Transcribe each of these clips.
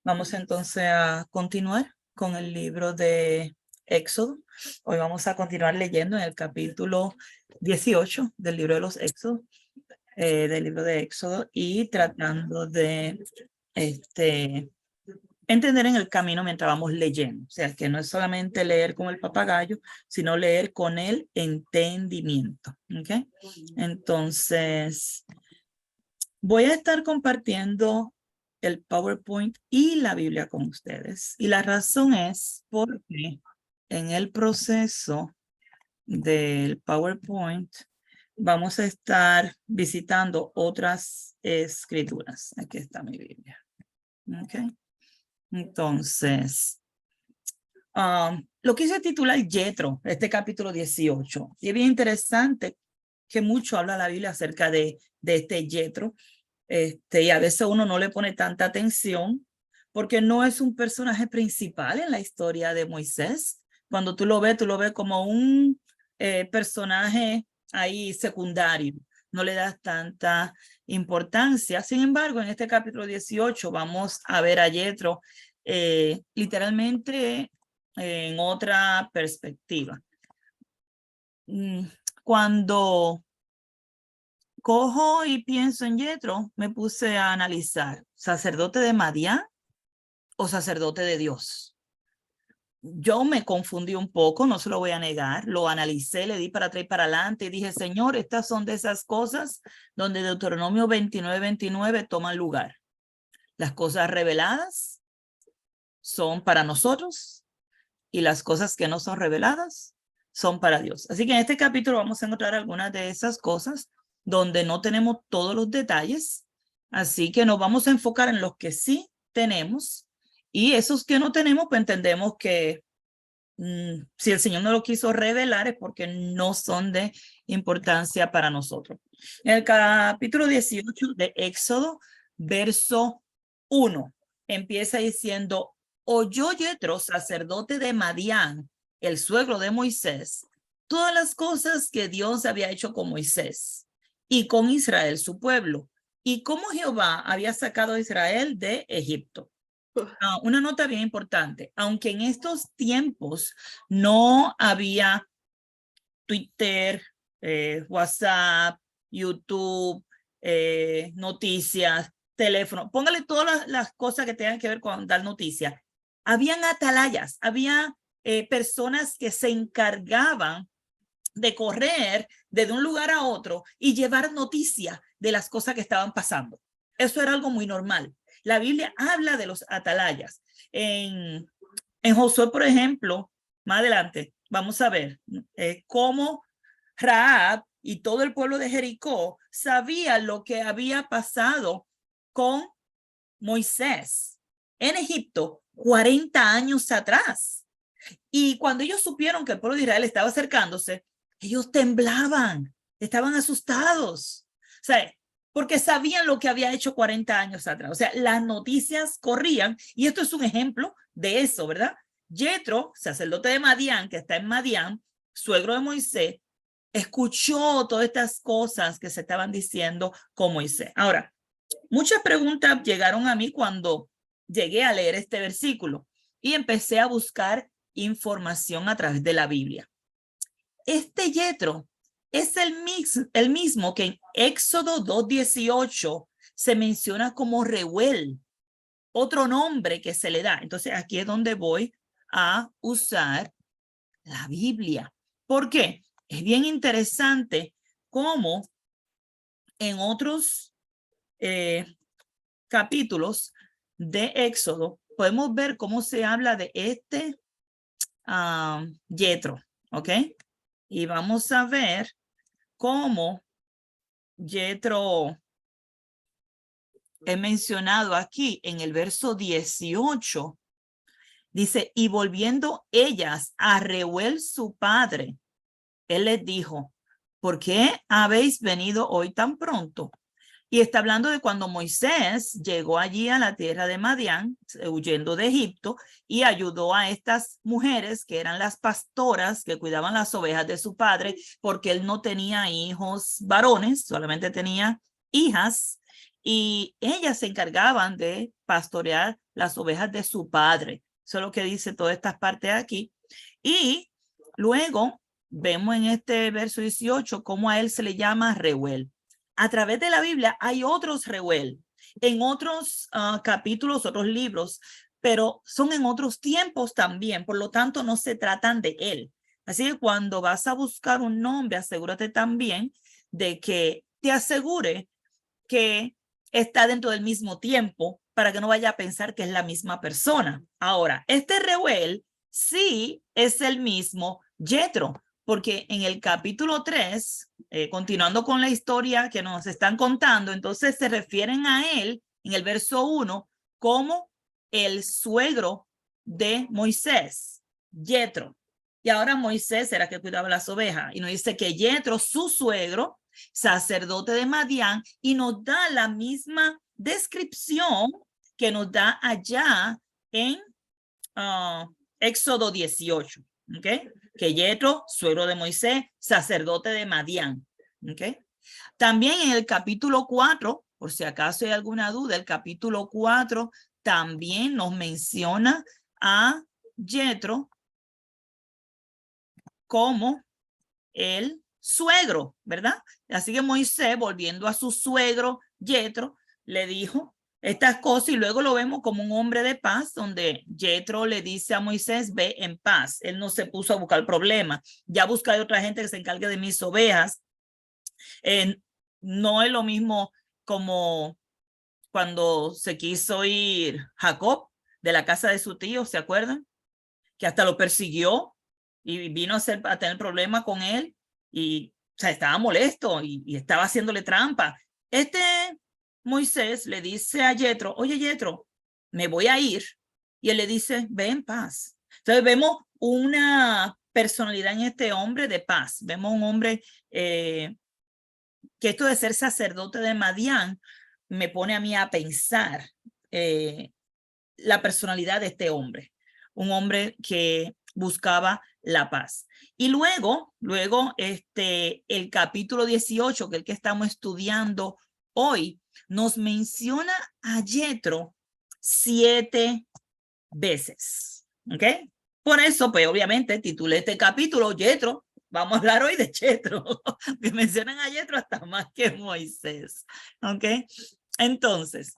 Vamos entonces a continuar con el libro de Éxodo. Hoy vamos a continuar leyendo en el capítulo 18 del libro de los Éxodos, del libro de Éxodo, y tratando de entender en el camino mientras vamos leyendo. O sea, que no es solamente leer como el papagayo, sino leer con el entendimiento. ¿Ok? Entonces, voy a estar compartiendo el PowerPoint y la Biblia con ustedes. Y la razón es porque en el proceso del PowerPoint vamos a estar visitando otras escrituras. Aquí está mi Biblia. ¿Ok? Entonces, lo quise titular Jethro, este capítulo 18. Y es bien interesante que mucho habla la Biblia acerca de este Jethro. Y a veces uno no le pone tanta atención porque no es un personaje principal en la historia de Moisés. Cuando tú lo ves como un personaje ahí secundario. No le das tanta importancia. Sin embargo, en este capítulo 18 vamos a ver a Jethro literalmente en otra perspectiva. Cuando cojo y pienso en Jethro, me puse a analizar, ¿sacerdote de Madián o sacerdote de Dios? Yo me confundí un poco, no se lo voy a negar, lo analicé, le di para atrás y para adelante y dije, Señor, estas son de esas cosas donde Deuteronomio 29 toman lugar. Las cosas reveladas son para nosotros y las cosas que no son reveladas son para Dios. Así que en este capítulo vamos a encontrar algunas de esas cosas donde no tenemos todos los detalles, así que nos vamos a enfocar en los que sí tenemos y esos que no tenemos, pues entendemos que si el Señor no lo quiso revelar es porque no son de importancia para nosotros. En el capítulo 18 de Éxodo, verso 1, empieza diciendo, oyó Jethro, sacerdote de Madián, el suegro de Moisés, todas las cosas que Dios había hecho con Moisés y con Israel, su pueblo, y cómo Jehová había sacado a Israel de Egipto. Una nota bien importante, aunque en estos tiempos no había Twitter, WhatsApp, YouTube, noticias, teléfono, póngale todas las cosas que tengan que ver con dar noticias. Habían atalayas, había personas que se encargaban de correr desde un lugar a otro y llevar noticias de las cosas que estaban pasando. Eso era algo muy normal. La Biblia habla de los atalayas. En Josué, por ejemplo, más adelante, vamos a ver cómo Rahab y todo el pueblo de Jericó sabía lo que había pasado con Moisés en Egipto 40 años atrás. Y cuando ellos supieron que el pueblo de Israel estaba acercándose, ellos temblaban, estaban asustados. O sea, porque sabían lo que había hecho 40 años atrás. O sea, las noticias corrían y esto es un ejemplo de eso, ¿verdad? Jethro, sacerdote de Madián, que está en Madián, suegro de Moisés, escuchó todas estas cosas que se estaban diciendo con Moisés. Ahora, muchas preguntas llegaron a mí cuando llegué a leer este versículo y empecé a buscar información a través de la Biblia. Este Jethro es el mismo que en Éxodo 2:18 se menciona como Reuel, otro nombre que se le da. Entonces aquí es donde voy a usar la Biblia. ¿Por qué? Es bien interesante cómo en otros capítulos de Éxodo podemos ver cómo se habla de este Jethro, ¿ok? Y vamos a ver cómo Jethro he mencionado aquí en el verso 18. Dice, y volviendo ellas a Reuel su padre, él les dijo, ¿por qué habéis venido hoy tan pronto? Y está hablando de cuando Moisés llegó allí a la tierra de Madián, huyendo de Egipto, y ayudó a estas mujeres que eran las pastoras que cuidaban las ovejas de su padre, porque él no tenía hijos varones, solamente tenía hijas. y ellas se encargaban de pastorear las ovejas de su padre. Eso es lo que dice todas estas partes aquí. Y luego vemos en este verso 18 cómo a él se le llama Reuel. A través de la Biblia hay otros Reuel, en otros capítulos, otros libros, pero son en otros tiempos también, por lo tanto no se tratan de él. Así que cuando vas a buscar un nombre, asegúrate también de que te asegure que está dentro del mismo tiempo para que no vaya a pensar que es la misma persona. Ahora, este Reuel sí es el mismo Jethro, porque en el capítulo 3, continuando con la historia que nos están contando, entonces se refieren a él en el verso 1 como el suegro de Moisés, Jethro. Y ahora Moisés era que cuidaba las ovejas. Y nos dice que Jethro, su suegro, sacerdote de Madián, y nos da la misma descripción que nos da allá en Éxodo 18. ¿Okay? Que Jethro, suegro de Moisés, sacerdote de Madián. ¿Okay? También en el capítulo 4, por si acaso hay alguna duda, el capítulo 4 también nos menciona a Jethro como el suegro, ¿verdad? Así que Moisés, volviendo a su suegro Jethro, le dijo estas cosas y luego lo vemos como un hombre de paz, donde Jethro le dice a Moisés, ve en paz. Él no se puso a buscar problemas. Ya busca otra gente que se encargue de mis ovejas. No es lo mismo como cuando se quiso ir Jacob de la casa de su tío, ¿se acuerdan? Que hasta lo persiguió y vino a tener problemas con él y o sea, estaba molesto y estaba haciéndole trampa. Este Moisés le dice a Jethro, oye Jethro, me voy a ir. Y él le dice, ve en paz. Entonces vemos una personalidad en este hombre de paz. Vemos un hombre que esto de ser sacerdote de Madián me pone a mí a pensar la personalidad de este hombre. Un hombre que buscaba la paz. Y luego el capítulo 18, que es el que estamos estudiando hoy, nos menciona a Jethro 7 veces. ¿Ok? Por eso, pues obviamente, titulé este capítulo Jethro. Vamos a hablar hoy de Jethro, que mencionan a Jethro hasta más que Moisés. ¿Ok? Entonces,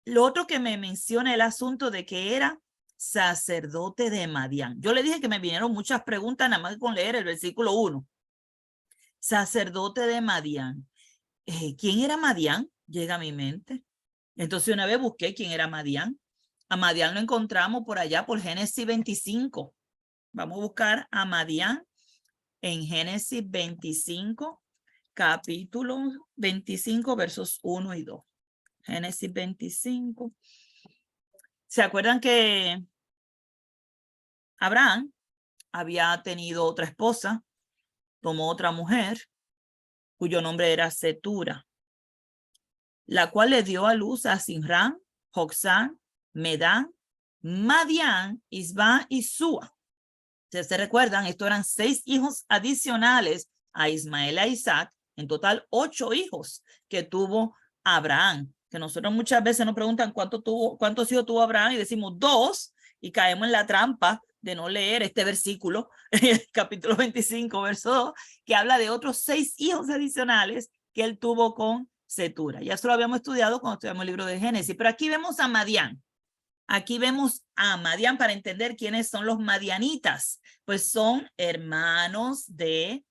lo otro que me menciona el asunto de que era sacerdote de Madián. Yo le dije que me vinieron muchas preguntas nada más con leer el versículo 1. Sacerdote de Madián. ¿Quién era Madián? Llega a mi mente. Entonces una vez busqué quién era Madián. A Madián lo encontramos por allá por Génesis 25. Vamos a buscar a Madián en Génesis 25, capítulo 25, versos 1 y 2. Génesis 25. ¿Se acuerdan que Abraham había tenido otra esposa, tomó otra mujer, cuyo nombre era Setura, la cual le dio a luz a Sinram, Joxán, Medán, Madián, Isba y Sua? Si se recuerdan, estos eran 6 hijos adicionales a Ismael y a Isaac, en total 8 hijos que tuvo Abraham. Que nosotros muchas veces nos preguntan cuántos hijos tuvo Abraham y decimos 2 y caemos en la trampa de no leer este versículo, capítulo 25, verso 2, que habla de otros 6 hijos adicionales que él tuvo con Setura. Ya eso lo habíamos estudiado cuando estudiamos el libro de Génesis, pero aquí vemos a Madián. Aquí vemos a Madián para entender quiénes son los madianitas. Pues son hermanos de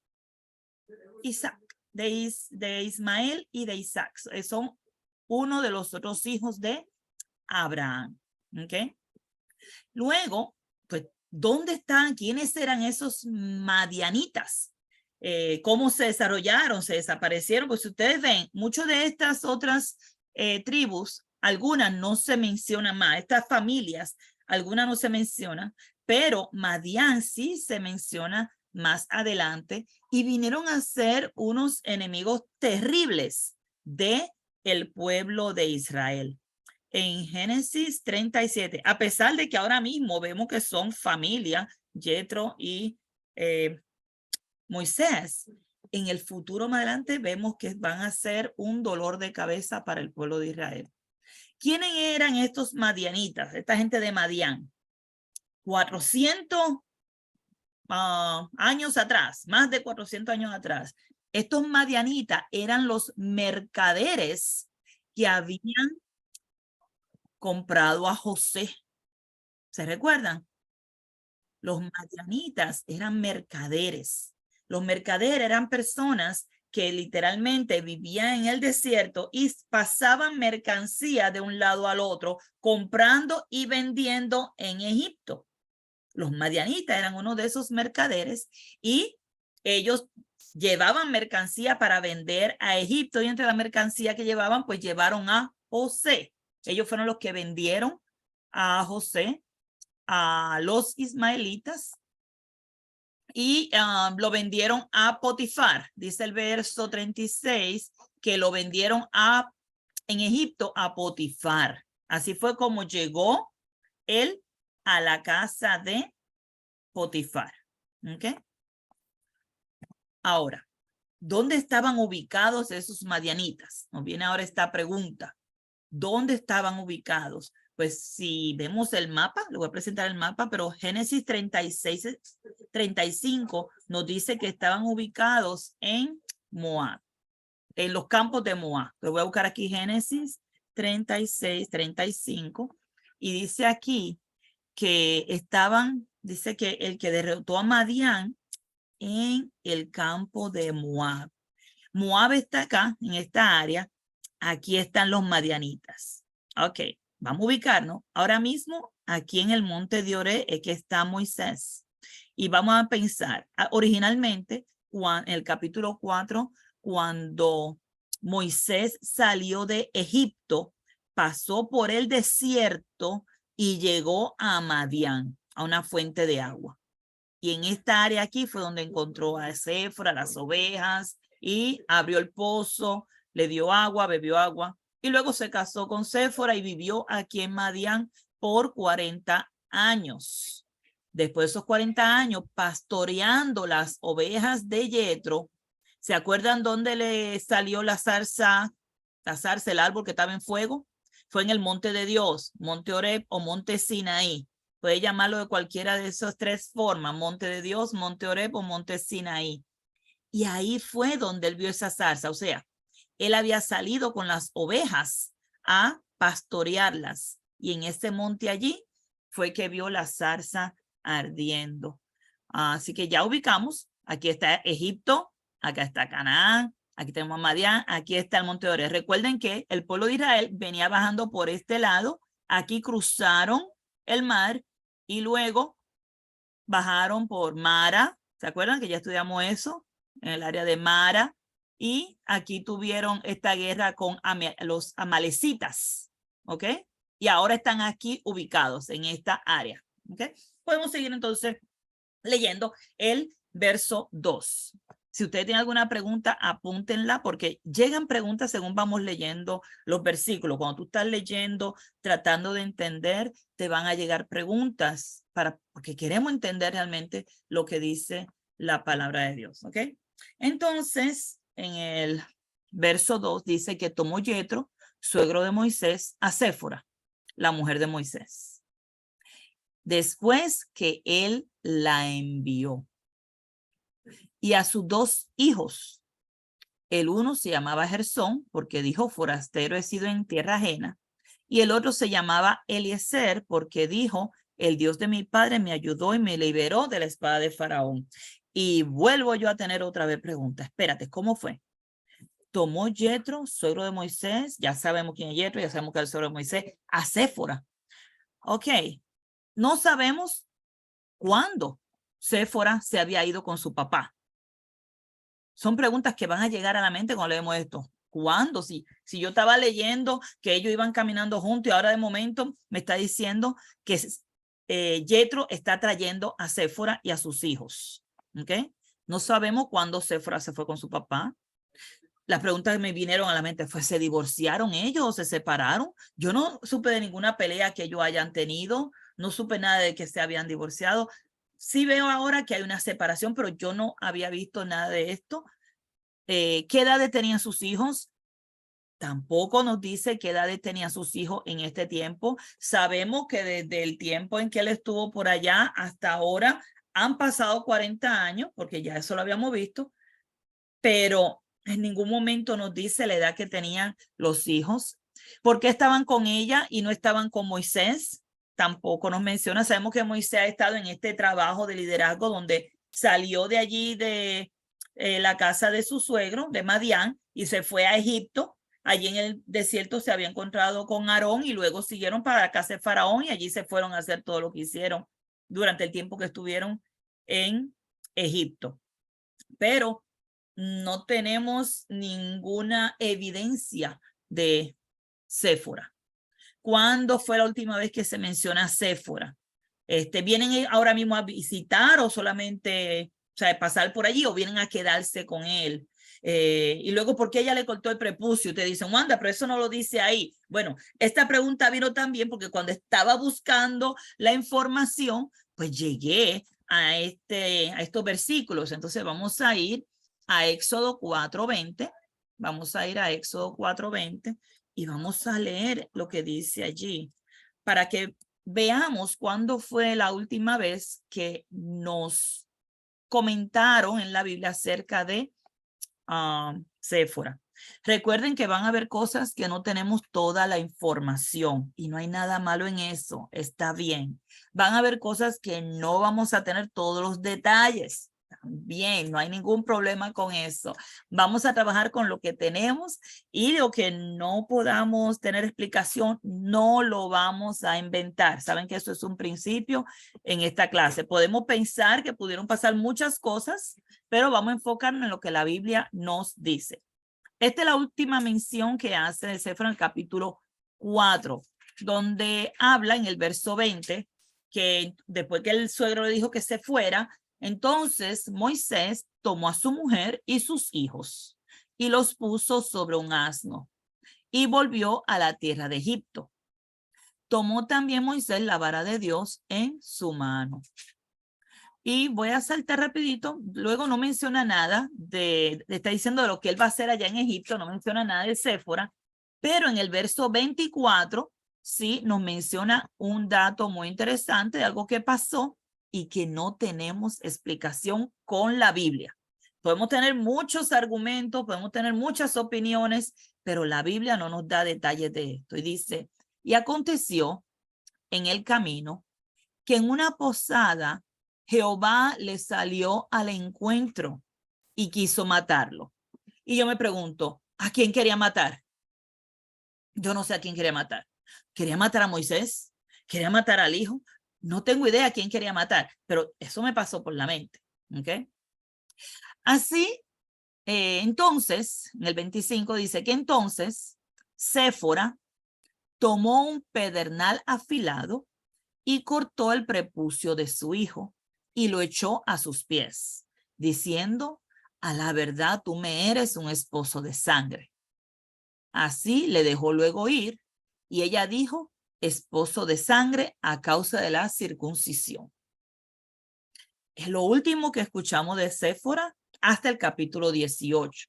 Isaac, de Ismael y de Isaac. Son uno de los otros hijos de Abraham. ¿Okay? Luego, pues, ¿dónde están? ¿Quiénes eran esos madianitas? ¿Cómo se desarrollaron? ¿Se desaparecieron? Pues ustedes ven, muchas de estas otras tribus, algunas no se mencionan más, estas familias, algunas no se mencionan, pero Madián sí se menciona más adelante y vinieron a ser unos enemigos terribles de el pueblo de Israel. En Génesis 37, a pesar de que ahora mismo vemos que son familia, Jethro y Moisés, en el futuro más adelante vemos que van a ser un dolor de cabeza para el pueblo de Israel. ¿Quiénes eran estos madianitas? Esta gente de Madián. 400 años atrás, más de 400 años atrás. Estos madianitas eran los mercaderes que habían comprado a José. ¿Se recuerdan? Los madianitas eran mercaderes. Los mercaderes eran personas que literalmente vivían en el desierto y pasaban mercancía de un lado al otro, comprando y vendiendo en Egipto. Los madianitas eran uno de esos mercaderes y ellos llevaban mercancía para vender a Egipto, y entre la mercancía que llevaban, pues llevaron a José. Ellos fueron los que vendieron a José a los ismaelitas y lo vendieron a Potifar. Dice el verso 36 que lo vendieron en Egipto a Potifar. Así fue como llegó él a la casa de Potifar. ¿Okay? Ahora, ¿dónde estaban ubicados esos madianitas? Nos viene ahora esta pregunta. ¿Dónde estaban ubicados? Pues si vemos el mapa, le voy a presentar el mapa, pero Génesis 35 nos dice que estaban ubicados en Moab, en los campos de Moab. Lo voy a buscar aquí Génesis 35, y dice aquí que estaban, dice que el que derrotó a Madián en el campo de Moab. Moab está acá, en esta área. Aquí están los madianitas. Ok, vamos a ubicarnos. Ahora mismo, aquí en el monte de Oreb es que está Moisés. Y vamos a pensar, originalmente, en el capítulo 4, cuando Moisés salió de Egipto, pasó por el desierto y llegó a Madián, a una fuente de agua. Y en esta área aquí fue donde encontró a Séfora, las ovejas, y abrió el pozo, le dio agua, bebió agua, y luego se casó con Séfora y vivió aquí en Madián por 40 años. Después de esos 40 años, pastoreando las ovejas de Yetro, ¿se acuerdan dónde le salió la zarza, el árbol que estaba en fuego? Fue en el monte de Dios, monte Oreb o monte Sinaí. Puede llamarlo de cualquiera de esas tres formas, monte de Dios, monte Oreb o monte Sinaí. Y ahí fue donde él vio esa zarza. O sea, él había salido con las ovejas a pastorearlas. Y en ese monte allí fue que vio la zarza ardiendo. Así que ya ubicamos. Aquí está Egipto, acá está Canaán, aquí tenemos Madián, aquí está el monte de Oreb. Recuerden que el pueblo de Israel venía bajando por este lado. Aquí cruzaron el mar y luego bajaron por Mara. ¿Se acuerdan que ya estudiamos eso? En el área de Mara, y aquí tuvieron esta guerra con los amalecitas, ¿ok? Y ahora están aquí ubicados en esta área, ¿ok? Podemos seguir entonces leyendo el verso 2. Si usted tiene alguna pregunta, apúntenla, porque llegan preguntas según vamos leyendo los versículos. Cuando tú estás leyendo, tratando de entender, te van a llegar preguntas porque queremos entender realmente lo que dice la palabra de Dios, ¿ok? Entonces, en el verso 2 dice que tomó Yetro, suegro de Moisés, a Séfora, la mujer de Moisés, después que él la envió, y a sus 2 hijos. El uno se llamaba Gersón, porque dijo, forastero he sido en tierra ajena, y el otro se llamaba Eliezer, porque dijo, el Dios de mi padre me ayudó y me liberó de la espada de Faraón. Y vuelvo yo a tener otra vez pregunta. Espérate, ¿cómo fue? Tomó Yetro, suegro de Moisés, ya sabemos quién es Yetro, ya sabemos que es el suegro de Moisés, a Séfora. Ok, no sabemos cuándo Séfora se había ido con su papá. Son preguntas que van a llegar a la mente cuando leemos esto. ¿Cuándo? Si yo estaba leyendo que ellos iban caminando juntos y ahora de momento me está diciendo que Yetro está trayendo a Séfora y a sus hijos. ¿Ok? No sabemos cuándo Séfora se fue con su papá. Las preguntas que me vinieron a la mente fue, ¿se divorciaron ellos o se separaron? Yo no supe de ninguna pelea que ellos hayan tenido. No supe nada de que se habían divorciado. Sí veo ahora que hay una separación, pero yo no había visto nada de esto. ¿Qué edades tenían sus hijos? Tampoco nos dice qué edades tenían sus hijos en este tiempo. Sabemos que desde el tiempo en que él estuvo por allá hasta ahora han pasado 40 años, porque ya eso lo habíamos visto, pero en ningún momento nos dice la edad que tenían los hijos. ¿Por qué estaban con ella y no estaban con Moisés? Tampoco nos menciona. Sabemos que Moisés ha estado en este trabajo de liderazgo donde salió de allí de la casa de su suegro, de Madián, y se fue a Egipto. Allí en el desierto se había encontrado con Aarón y luego siguieron para la casa de Faraón y allí se fueron a hacer todo lo que hicieron durante el tiempo que estuvieron en Egipto. Pero no tenemos ninguna evidencia de Séfora. ¿Cuándo fue la última vez que se menciona Séfora? ¿Vienen ahora mismo a visitar o solamente, o sea, pasar por allí o vienen a quedarse con él? Y luego, ¿por qué ella le cortó el prepucio? Te dicen, Wanda, pero eso no lo dice ahí. Bueno, esta pregunta vino también porque cuando estaba buscando la información, pues llegué a estos versículos. Entonces vamos a ir a Éxodo 4:20. Vamos a ir a Éxodo 4:20 y vamos a leer lo que dice allí para que veamos cuándo fue la última vez que nos comentaron en la Biblia acerca de Séfora. Recuerden que van a haber cosas que no tenemos toda la información y no hay nada malo en eso, está bien. Van a haber cosas que no vamos a tener todos los detalles. Bien, no hay ningún problema con eso. Vamos a trabajar con lo que tenemos y lo que no podamos tener explicación, no lo vamos a inventar. Saben que eso es un principio en esta clase. Podemos pensar que pudieron pasar muchas cosas, pero vamos a enfocarnos en lo que la Biblia nos dice. Esta es la última mención que hace el Séfora en el capítulo 4, donde habla en el verso 20 que después que el suegro le dijo que se fuera, entonces Moisés tomó a su mujer y sus hijos y los puso sobre un asno y volvió a la tierra de Egipto. Tomó también Moisés la vara de Dios en su mano. Y voy a saltar rapidito, luego no menciona nada está diciendo de lo que él va a hacer allá en Egipto, no menciona nada de Séfora, pero en el verso 24 sí nos menciona un dato muy interesante de algo que pasó y que no tenemos explicación con la Biblia. Podemos tener muchos argumentos, podemos tener muchas opiniones, pero la Biblia no nos da detalles de esto. Y dice, y aconteció en el camino que en una posada Jehová le salió al encuentro y quiso matarlo. Y yo me pregunto, ¿a quién quería matar? Yo no sé a quién quería matar. ¿Quería matar a Moisés? ¿Quería matar al hijo? No tengo idea a quién quería matar, pero eso me pasó por la mente. ¿Okay? Así, entonces, en el 25 dice que entonces Séfora tomó un pedernal afilado y cortó el prepucio de su hijo y lo echó a sus pies, diciendo, a la verdad tú me eres un esposo de sangre. Así le dejó luego ir y ella dijo, esposo de sangre a causa de la circuncisión. Es lo último que escuchamos de Séfora hasta el capítulo 18.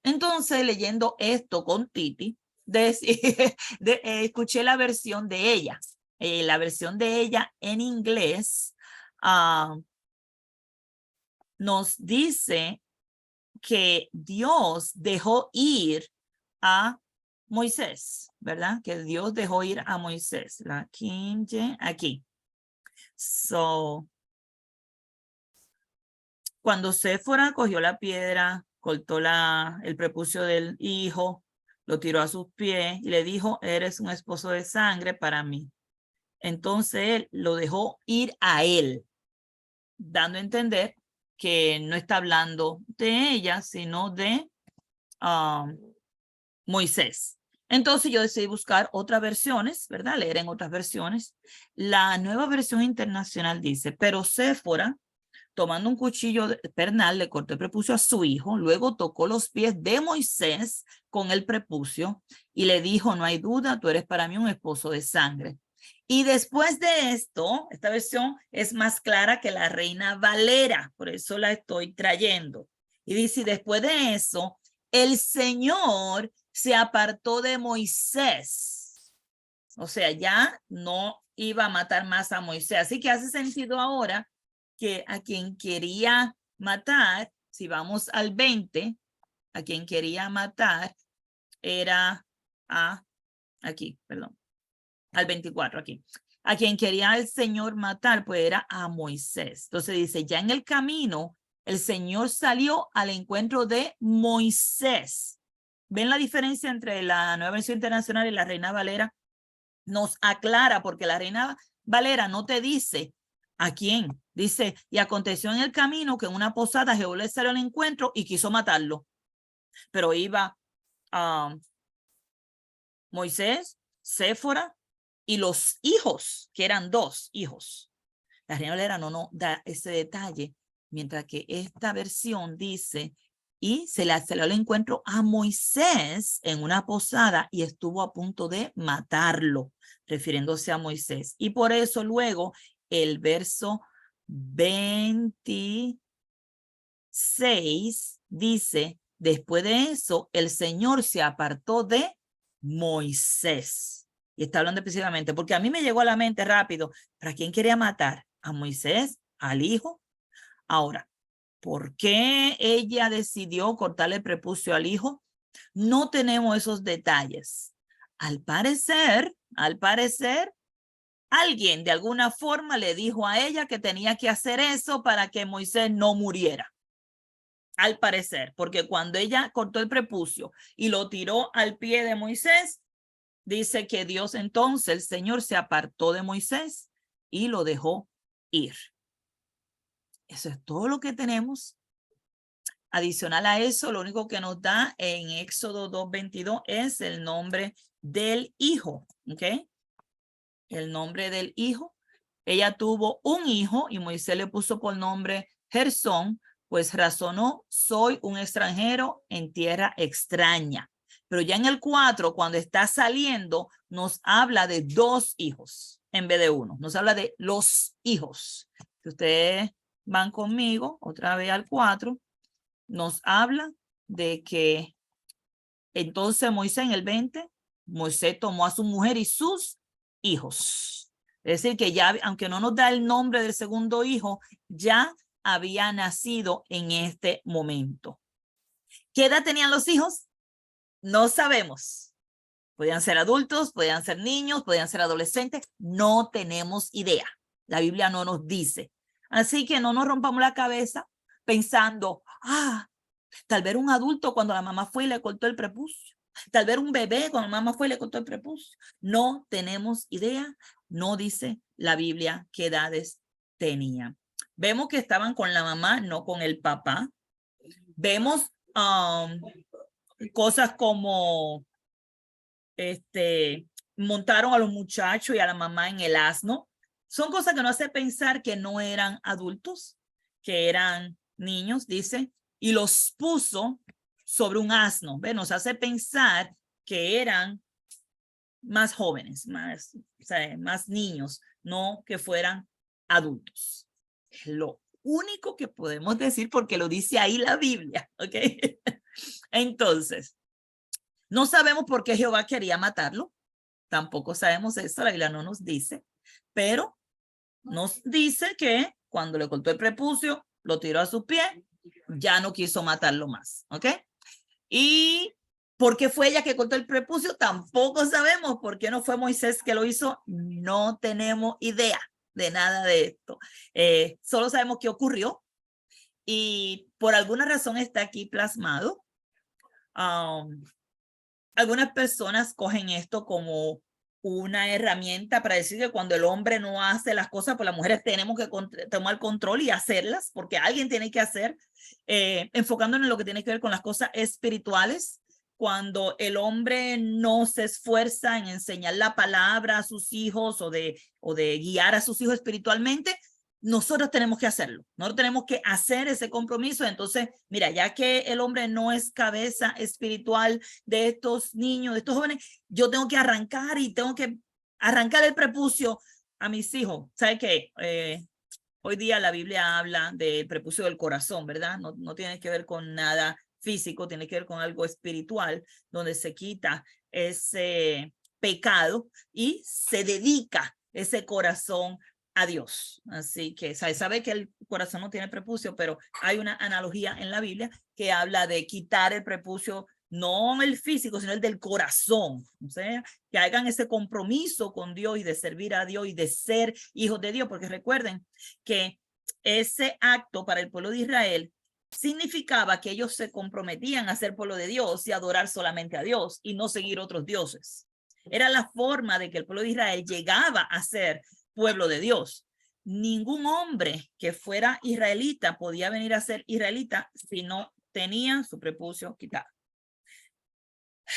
Entonces, leyendo esto con Titi, escuché la versión de ella. La versión de ella en inglés nos dice que Dios dejó ir a Moisés, ¿verdad? Que Dios dejó ir a Moisés. La King James, aquí. So, cuando Séfora cogió la piedra, cortó el prepucio del hijo, lo tiró a sus pies y le dijo, eres un esposo de sangre para mí. Entonces él lo dejó ir a él, dando a entender que no está hablando de ella, sino de Moisés. Entonces yo decidí buscar otras versiones, ¿verdad? Leer en otras versiones. La nueva versión internacional dice, pero Séfora, tomando un cuchillo pernal, le cortó el prepucio a su hijo, luego tocó los pies de Moisés con el prepucio y le dijo, no hay duda, tú eres para mí un esposo de sangre. Y después de esto, esta versión es más clara que la Reina Valera, por eso la estoy trayendo. Y dice, y después de eso, el Señor se apartó de Moisés. O sea, ya no iba a matar más a Moisés. Así que hace sentido ahora que a quien quería matar, si vamos al 20, a quien quería matar era aquí, perdón, al 24 aquí. A quien quería el Señor matar, pues era a Moisés. Entonces dice, ya en el camino, el Señor salió al encuentro de Moisés. ¿Ven la diferencia entre la Nueva Versión Internacional y la Reina Valera? Nos aclara, porque la Reina Valera no te dice a quién. Dice, y aconteció en el camino que en una posada Jehová le salió al encuentro y quiso matarlo. Pero iba Moisés, Séfora y los hijos, que eran 2 hijos. La Reina Valera no da ese detalle, mientras que esta versión dice, y se le salió al encuentro a Moisés en una posada y estuvo a punto de matarlo, refiriéndose a Moisés. Y por eso luego el verso 26 dice, después de eso, el Señor se apartó de Moisés. Y está hablando específicamente, porque a mí me llegó a la mente rápido, ¿para quién quería matar? ¿A Moisés? ¿Al hijo? Ahora, ¿por qué ella decidió cortarle el prepucio al hijo? No tenemos esos detalles. Al parecer, alguien de alguna forma le dijo a ella que tenía que hacer eso para que Moisés no muriera. Al parecer, porque cuando ella cortó el prepucio y lo tiró al pie de Moisés, dice que Dios entonces, el Señor se apartó de Moisés y lo dejó ir. Eso es todo lo que tenemos. Adicional a eso, lo único que nos da en Éxodo 2:22 es el nombre del hijo, ¿ok? El nombre del hijo. Ella tuvo un hijo y Moisés le puso por nombre Gersón, pues razonó, soy un extranjero en tierra extraña. Pero ya en el 4, cuando está saliendo, nos habla de 2 hijos en vez de 1. Nos habla de los hijos. Si ustedes van conmigo otra vez al 4, nos habla de que entonces Moisés en el 20, Moisés tomó a su mujer y sus hijos. Es decir, que ya, aunque no nos da el nombre del segundo hijo, ya había nacido en este momento. ¿Qué edad tenían los hijos? No sabemos. Podían ser adultos, podían ser niños, podían ser adolescentes. No tenemos idea. La Biblia no nos dice. Así que no nos rompamos la cabeza pensando, tal vez un adulto cuando la mamá fue y le cortó el prepucio. Tal vez un bebé cuando la mamá fue y le cortó el prepucio. No tenemos idea. No dice la Biblia qué edades tenían. Vemos que estaban con la mamá, no con el papá. Vemos cosas como montaron a los muchachos y a la mamá en el asno. Son cosas que nos hace pensar que no eran adultos, que eran niños, dice, y los puso sobre un asno. ¿Ve? Nos hace pensar que eran más jóvenes, más niños, no que fueran adultos. Lo único que podemos decir porque lo dice ahí la Biblia, ¿ok? Entonces, no sabemos por qué Jehová quería matarlo. Tampoco sabemos eso, la Biblia no nos dice, pero nos dice que cuando le cortó el prepucio, lo tiró a su pie, ya no quiso matarlo más, ¿ok? Y ¿por qué fue ella que cortó el prepucio? Tampoco sabemos. ¿Por qué no fue Moisés que lo hizo? No tenemos idea de nada de esto. Solo sabemos qué ocurrió y por alguna razón está aquí plasmado. Algunas personas cogen esto como una herramienta para decir que cuando el hombre no hace las cosas, pues las mujeres tenemos que tomar control y hacerlas, porque alguien tiene que hacer, enfocándonos en lo que tiene que ver con las cosas espirituales. Cuando el hombre no se esfuerza en enseñar la palabra a sus hijos o de guiar a sus hijos espiritualmente, nosotros tenemos que hacerlo. Nosotros tenemos que hacer ese compromiso. Entonces, mira, ya que el hombre no es cabeza espiritual de estos niños, de estos jóvenes, yo tengo que arrancar y tengo que arrancar el prepucio a mis hijos. ¿Sabe qué? Hoy día la Biblia habla del prepucio del corazón, ¿verdad? No tiene que ver con nada físico, tiene que ver con algo espiritual, donde se quita ese pecado y se dedica ese corazón a Dios. Así que sabe que el corazón no tiene prepucio, pero hay una analogía en la Biblia que habla de quitar el prepucio, no el físico, sino el del corazón. O sea, que hagan ese compromiso con Dios y de servir a Dios y de ser hijos de Dios, porque recuerden que ese acto para el pueblo de Israel significaba que ellos se comprometían a ser pueblo de Dios y adorar solamente a Dios y no seguir otros dioses. Era la forma de que el pueblo de Israel llegaba a ser pueblo de Dios. Ningún hombre que fuera israelita podía venir a ser israelita si no tenía su prepucio quitado.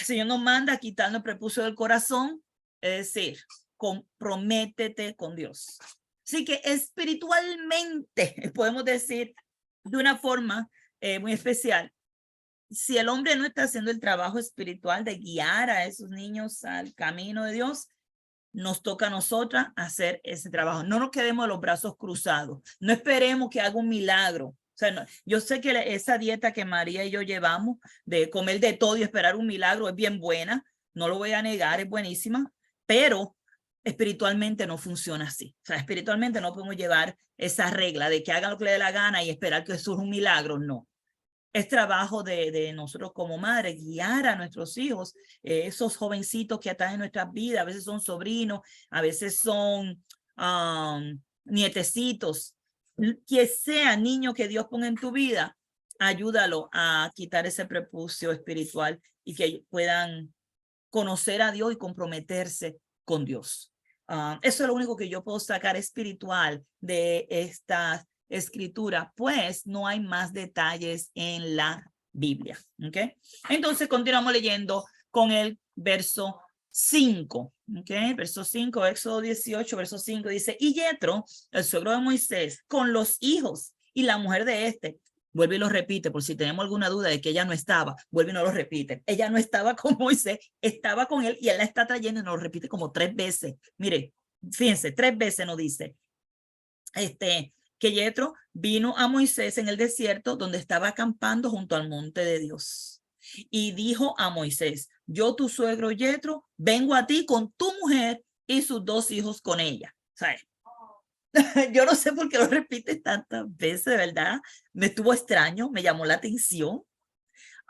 El Señor nos manda a quitarnos el prepucio del corazón, es decir, comprométete con Dios. Así que espiritualmente, podemos decir de una forma muy especial, si el hombre no está haciendo el trabajo espiritual de guiar a esos niños al camino de Dios, nos toca a nosotras hacer ese trabajo. No nos quedemos los brazos cruzados. No esperemos que haga un milagro. O sea, no, yo sé que esa dieta que María y yo llevamos de comer de todo y esperar un milagro es bien buena. No lo voy a negar, es buenísima, pero espiritualmente no funciona así. O sea, espiritualmente no podemos llevar esa regla de que hagan lo que le dé la gana y esperar que surja un milagro. No. Es trabajo de nosotros como madres, guiar a nuestros hijos, esos jovencitos que están en nuestras vidas, a veces son sobrinos, a veces son nietecitos, que sea niño que Dios ponga en tu vida, ayúdalo a quitar ese prepucio espiritual y que puedan conocer a Dios y comprometerse con Dios. Eso es lo único que yo puedo sacar espiritual de estas escritura, pues no hay más detalles en la Biblia. ¿Ok? Entonces continuamos leyendo con el verso 5. ¿Ok? Verso 5, Éxodo 18, verso 5 dice, y Yetro, el suegro de Moisés, con los hijos y la mujer de este, vuelve y lo repite, por si tenemos alguna duda de que ella no estaba, vuelve y no lo repite. Ella no estaba con Moisés, estaba con él y él la está trayendo y nos lo repite como 3 veces. Mire, fíjense, 3 veces nos dice, que Yetro vino a Moisés en el desierto donde estaba acampando junto al monte de Dios. Y dijo a Moisés, yo tu suegro Yetro, vengo a ti con tu mujer y sus 2 hijos con ella. ¿Sabes? Yo no sé por qué lo repite tantas veces, ¿verdad? Me estuvo extraño, me llamó la atención.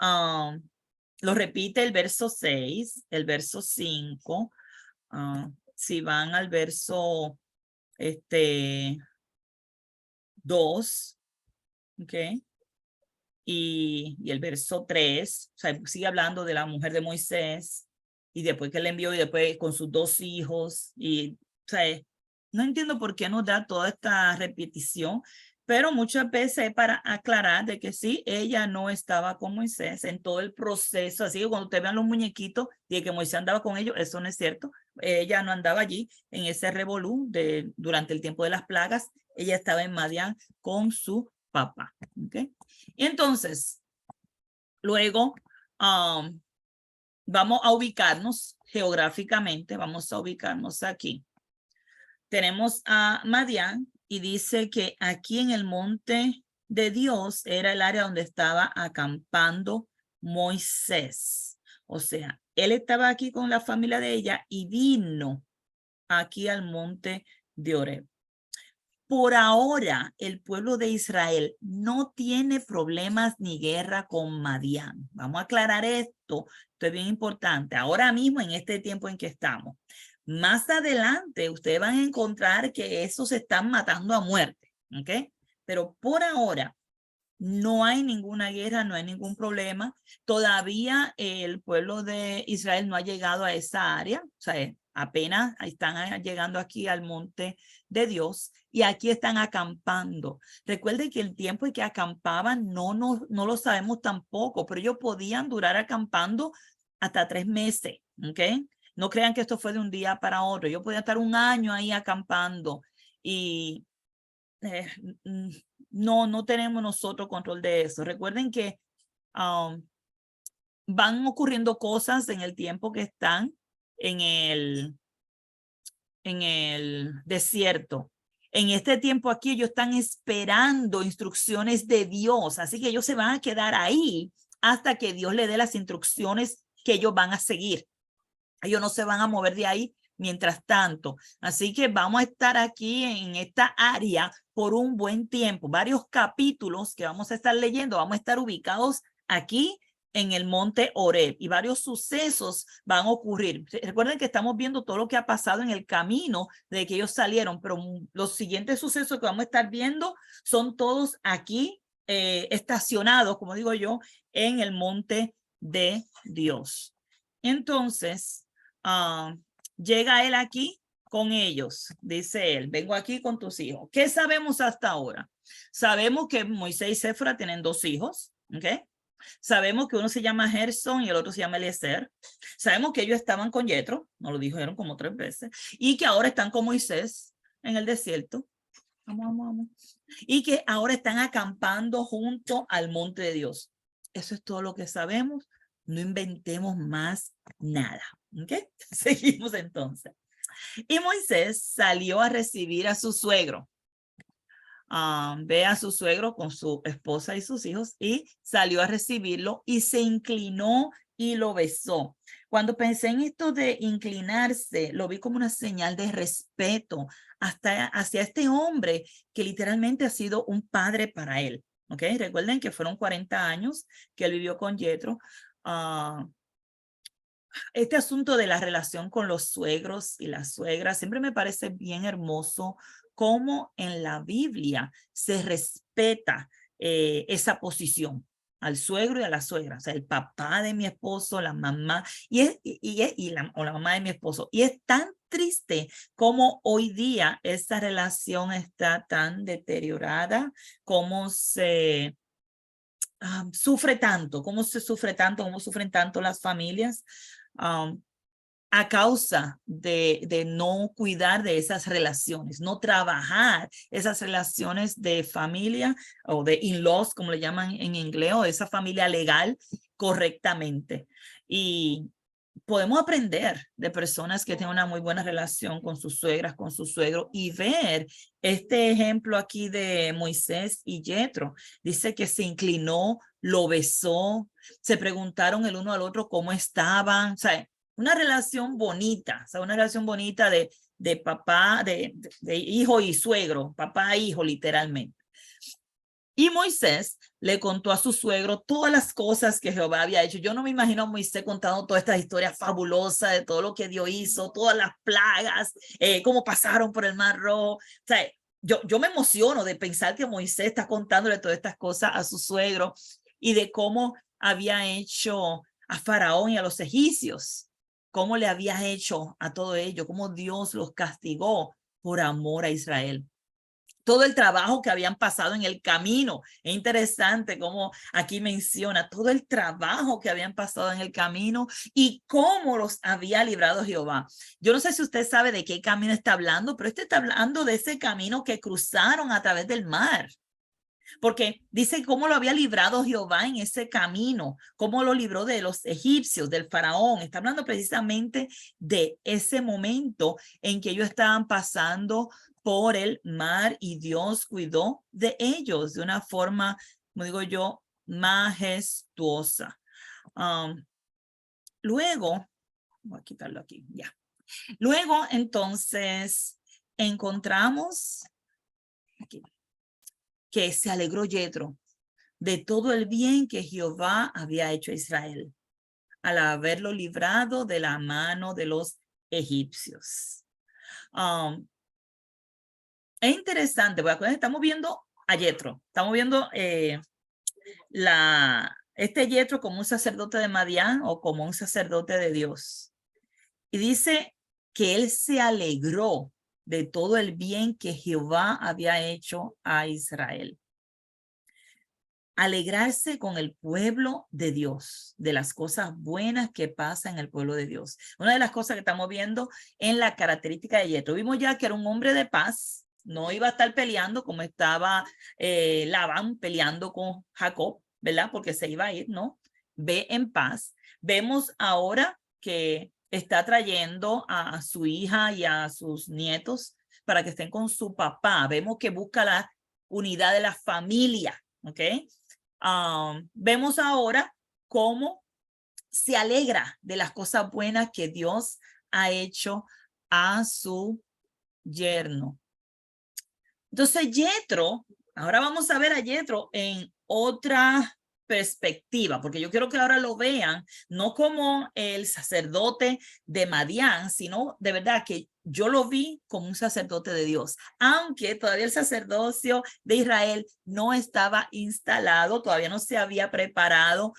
Lo repite el verso 6, el verso 5. Si van al verso 2, ¿ok? Y el verso 3, o sea, sigue hablando de la mujer de Moisés, y después que le envió, y después con sus 2 hijos, y, o sea, no entiendo por qué nos da toda esta repetición, pero muchas veces es para aclarar de que sí, ella no estaba con Moisés en todo el proceso, así que cuando ustedes vean los muñequitos de que Moisés andaba con ellos, eso no es cierto, ella no andaba allí en ese revolú durante el tiempo de las plagas, ella estaba en Madián con su papá, ¿ok? Y entonces, luego vamos a ubicarnos geográficamente, vamos a ubicarnos aquí. Tenemos a Madián y dice que aquí en el monte de Dios era el área donde estaba acampando Moisés. O sea, él estaba aquí con la familia de ella y vino aquí al monte de Oreb. Por ahora, el pueblo de Israel no tiene problemas ni guerra con Madián. Vamos a aclarar esto. Esto es bien importante. Ahora mismo, en este tiempo en que estamos. Más adelante, ustedes van a encontrar que esos se están matando a muerte. ¿Ok? Pero por ahora, no hay ninguna guerra, no hay ningún problema. Todavía el pueblo de Israel no ha llegado a esa área. O sea, apenas están llegando aquí al monte de Dios y aquí están acampando. Recuerden que el tiempo en que acampaban no lo sabemos tampoco, pero ellos podían durar acampando hasta 3 meses. ¿Ok? No crean que esto fue de un día para otro. Ellos podían estar 1 año ahí acampando y no tenemos nosotros control de eso. Recuerden que van ocurriendo cosas en el tiempo que están en el desierto. En este tiempo aquí ellos están esperando instrucciones de Dios, así que ellos se van a quedar ahí hasta que Dios le dé las instrucciones que ellos van a seguir. Ellos no se van a mover de ahí mientras tanto. Así que vamos a estar aquí en esta área por un buen tiempo. Varios capítulos que vamos a estar leyendo, vamos a estar ubicados aquí en el monte Horeb y varios sucesos van a ocurrir. Recuerden que estamos viendo todo lo que ha pasado en el camino de que ellos salieron, pero los siguientes sucesos que vamos a estar viendo son todos aquí estacionados, como digo yo, en el monte de Dios. Entonces, llega él aquí con ellos, dice él, vengo aquí con tus hijos. ¿Qué sabemos hasta ahora? Sabemos que Moisés y Séfora tienen 2 hijos, ¿ok? Sabemos que uno se llama Gerson y el otro se llama Eliezer. Sabemos que ellos estaban con Yetro, nos lo dijeron como 3 veces, y que ahora están con Moisés en el desierto. Vamos. Y que ahora están acampando junto al monte de Dios. Eso es todo lo que sabemos. No inventemos más nada. ¿Ok? Seguimos entonces. Y Moisés salió a recibir a su suegro. Ve a su suegro con su esposa y sus hijos y salió a recibirlo y se inclinó y lo besó. Cuando pensé en esto de inclinarse, lo vi como una señal de respeto hacia este hombre que literalmente ha sido un padre para él. ¿Ok? Recuerden que fueron 40 años que él vivió con Yetro. Este asunto de la relación con los suegros y las suegras siempre me parece bien hermoso cómo en la Biblia se respeta esa posición al suegro y a la suegra, o sea, el papá de mi esposo, la mamá o la mamá de mi esposo. Y es tan triste como hoy día esta relación está tan deteriorada, cómo se sufre tanto, cómo se sufre tanto, cómo sufren tanto las familias a causa de no cuidar de esas relaciones, no trabajar esas relaciones de familia o de in-laws, como le llaman en inglés, o esa familia legal correctamente. Y podemos aprender de personas que tienen una muy buena relación con sus suegras, con su suegro, y ver este ejemplo aquí de Moisés y Yetro. Dice que se inclinó, lo besó, se preguntaron el uno al otro cómo estaban, o sea, una relación bonita, o sea, una relación bonita de papá, de hijo y suegro, papá e hijo literalmente. Y Moisés le contó a su suegro todas las cosas que Jehová había hecho. Yo no me imagino a Moisés contando toda esta historia fabulosa de todo lo que Dios hizo, todas las plagas, cómo pasaron por el Mar Rojo. O sea, yo me emociono de pensar que Moisés está contándole todas estas cosas a su suegro y de cómo había hecho a Faraón y a los egipcios, cómo le había hecho a todo ello, cómo Dios los castigó por amor a Israel. Todo el trabajo que habían pasado en el camino. Es interesante cómo aquí menciona todo el trabajo que habían pasado en el camino y cómo los había librado Jehová. Yo no sé si usted sabe de qué camino está hablando, pero este está hablando de ese camino que cruzaron a través del mar. Porque dice cómo lo había librado Jehová en ese camino, cómo lo libró de los egipcios, del faraón. Está hablando precisamente de ese momento en que ellos estaban pasando por el mar y Dios cuidó de ellos de una forma, como digo yo, majestuosa. Luego, voy a quitarlo aquí, ya. Luego, entonces, encontramos aquí, que se alegró Yetro de todo el bien que Jehová había hecho a Israel al haberlo librado de la mano de los egipcios. Es interesante, porque estamos viendo a Yetro, estamos viendo este Yetro como un sacerdote de Madián o como un sacerdote de Dios. Y dice que él se alegró de todo el bien que Jehová había hecho a Israel. Alegrarse con el pueblo de Dios, de las cosas buenas que pasan en el pueblo de Dios. Una de las cosas que estamos viendo en la característica de Yetro, vimos ya que era un hombre de paz, no iba a estar peleando como estaba Labán peleando con Jacob, ¿verdad? Porque se iba a ir, ¿no? Ve en paz. Vemos ahora que está trayendo a su hija y a sus nietos para que estén con su papá. Vemos que busca la unidad de la familia, ¿ok? Vemos ahora cómo se alegra de las cosas buenas que Dios ha hecho a su yerno. Entonces, Jethro, ahora vamos a ver a Jethro en otra perspectiva, porque yo quiero que ahora lo vean, no como el sacerdote de Madián, sino de verdad que yo lo vi como un sacerdote de Dios, aunque todavía el sacerdocio de Israel no estaba instalado, todavía no se había preparado